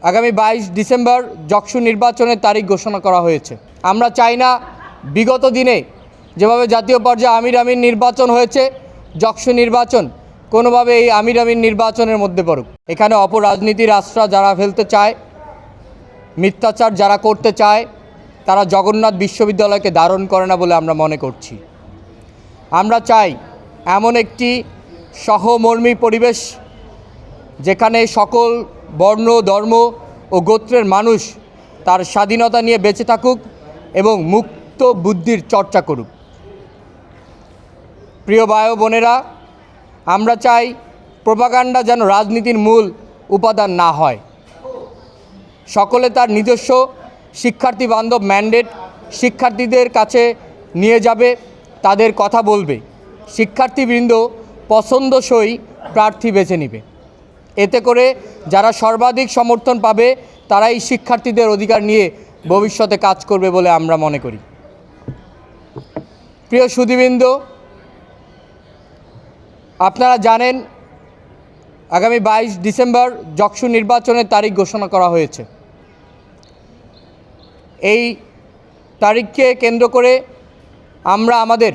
আগামী 22 ডিসেম্বর যকসু নির্বাচনের তারিখ ঘোষণা করা হয়েছে। আমরা চাই না বিগত দিনে যেভাবে জাতীয় পর্যায়ে আমির আমির নির্বাচন হয়েছে, যকসু নির্বাচন কোনোভাবে এই আমির আমির নির্বাচনের মধ্যে পড়ুক। এখানে অপরাজনীতির আশ্রয় যারা ফেলতে চায়, মিথ্যাচার যারা করতে চায়, তারা জগন্নাথ বিশ্ববিদ্যালয়কে ধারণ করে না বলে আমরা মনে করছি। আমরা চাই এমন একটি সহমর্মী পরিবেশ যেখানে সকল বর্ণ, ধর্ম ও গোত্রের মানুষ তার স্বাধীনতা নিয়ে বেঁচে থাকুক এবং মুক্ত বুদ্ধির চর্চা করুক। প্রিয় ভাই ও বোনেরা, আমরা চাই প্রোপাগান্ডা যেন রাজনীতির মূল উপাদান না হয়। সকলে তার নিজস্ব শিক্ষার্থী বান্ধব ম্যান্ডেট শিক্ষার্থীদের কাছে নিয়ে যাবে, তাদের কথা বলবে, শিক্ষার্থীবৃন্দ পছন্দসই প্রার্থী বেছে নেবে। এতে করে যারা সর্বাধিক সমর্থন পাবে তারাই শিক্ষার্থীদের অধিকার নিয়ে ভবিষ্যতে কাজ করবে বলে আমরা মনে করি। প্রিয় সুধীবৃন্দ, আপনারা জানেন আগামী 22 ডিসেম্বর যকসু নির্বাচনের তারিখ ঘোষণা করা হয়েছে। এই তারিখকে কেন্দ্র করে আমরা আমাদের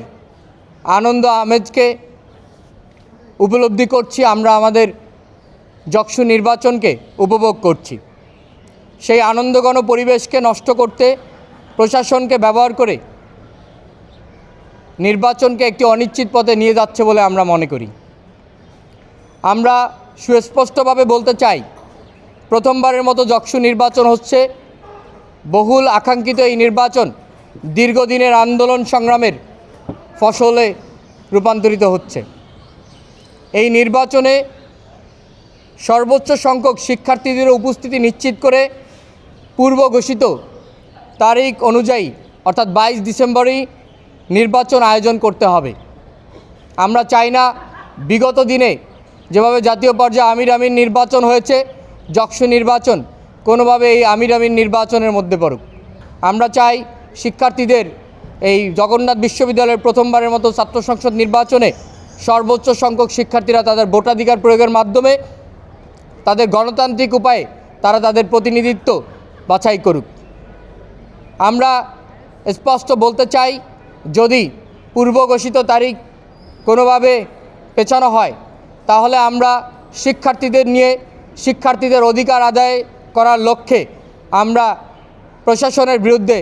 আনন্দ আমেজকে উপলব্ধি করছি, আমরা আমাদের যকসু নির্বাচনকে উপভোগ করছি। সেই আনন্দঘন পরিবেশকে নষ্ট করতে প্রশাসনকে ব্যবহার করে নির্বাচনকে একটি অনিশ্চিত পথে নিয়ে যাচ্ছে বলে আমরা মনে করি। আমরা সুস্পষ্টভাবে বলতে চাই, প্রথমবারের মতো যকসু নির্বাচন হচ্ছে। বহুল আকাঙ্ক্ষিত এই নির্বাচন দীর্ঘদিনের আন্দোলন সংগ্রামের ফসলে রূপান্তরিত হচ্ছে। এই নির্বাচনে সর্বোচ্চ সংখ্যক শিক্ষার্থীদের উপস্থিতি নিশ্চিত করে পূর্ব ঘোষিত তারিখ অনুযায়ী অর্থাৎ 22 ডিসেম্বরই নির্বাচন আয়োজন করতে হবে। আমরা চাই না বিগত দিনে যেভাবে জাতীয় পর্যায়ে আমির আমির নির্বাচন হয়েছে, যকসু নির্বাচন কোনোভাবে এই আমির আমির নির্বাচনের মধ্যে পড়ুক। আমরা চাই শিক্ষার্থীদের এই জগন্নাথ বিশ্ববিদ্যালয়ের প্রথমবারের মতো ছাত্র সংসদ নির্বাচনে সর্বোচ্চ সংখ্যক শিক্ষার্থীরা তাদের ভোটাধিকার প্রয়োগের মাধ্যমে তাদের গণতান্ত্রিক উপায়ে তারা তাদের প্রতিনিধিত্ব বাছাই করুক। আমরা স্পষ্ট বলতে চাই, যদি পূর্ব ঘোষিত তারিখ কোনোভাবে পেছানো হয় তাহলে আমরা শিক্ষার্থীদের নিয়ে শিক্ষার্থীদের অধিকার আদায় করার লক্ষ্যে আমরা প্রশাসনের বিরুদ্ধে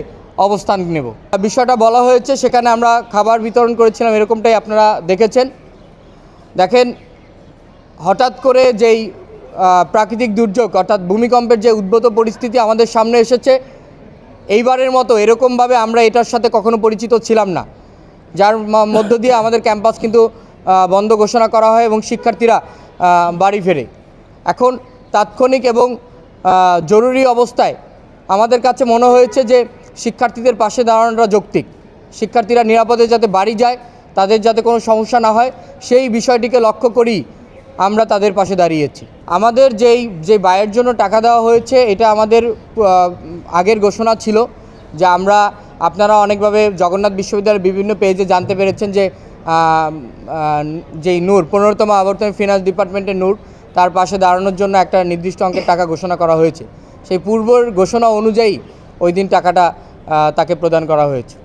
অবস্থান নেব। বিষয়টা বলা হয়েছে, সেখানে আমরা খাবার বিতরণ করেছিলাম, এরকমটাই আপনারা দেখেছেন। দেখেন, হঠাৎ করে যেই প্রাকৃতিক দুর্যোগ অর্থাৎ ভূমিকম্পের যে উদ্ভূত পরিস্থিতি আমাদের সামনে এসেছে, এইবারের মতো এরকমভাবে আমরা এটার সাথে কখনো পরিচিত ছিলাম না, যার মধ্য দিয়ে আমাদের ক্যাম্পাস কিন্তু বন্ধ ঘোষণা করা হয় এবং শিক্ষার্থীরা বাড়ি ফেরে। এখন তাৎক্ষণিক এবং জরুরি অবস্থায় আমাদের কাছে মনে হয়েছে যে শিক্ষার্থীদের পাশে দাঁড়ানোটা যৌক্তিক। শিক্ষার্থীরা নিরাপদে যাতে বাড়ি যায়, তাদের যাতে কোনো সমস্যা না হয়, সেই বিষয়টিকে লক্ষ্য করেই আমরা তাদের পাশে দাঁড়িয়েছি। আমাদের যে ব্যয়ের জন্য টাকা দেওয়া হয়েছে, এটা আমাদের আগের ঘোষণা ছিল যে আমরা, আপনারা অনেকভাবে জগন্নাথ বিশ্ববিদ্যালয়ের বিভিন্ন পেজে জানতে পেরেছেন যে যেই নূর 15তম আবর্তন ফিনান্স ডিপার্টমেন্টের নূর, তার পাশে দাঁড়ানোর জন্য একটা নির্দিষ্ট অঙ্কের টাকা ঘোষণা করা হয়েছে। সেই পূর্বের ঘোষণা অনুযায়ী ওই দিন টাকাটা তাকে প্রদান করা হয়েছে।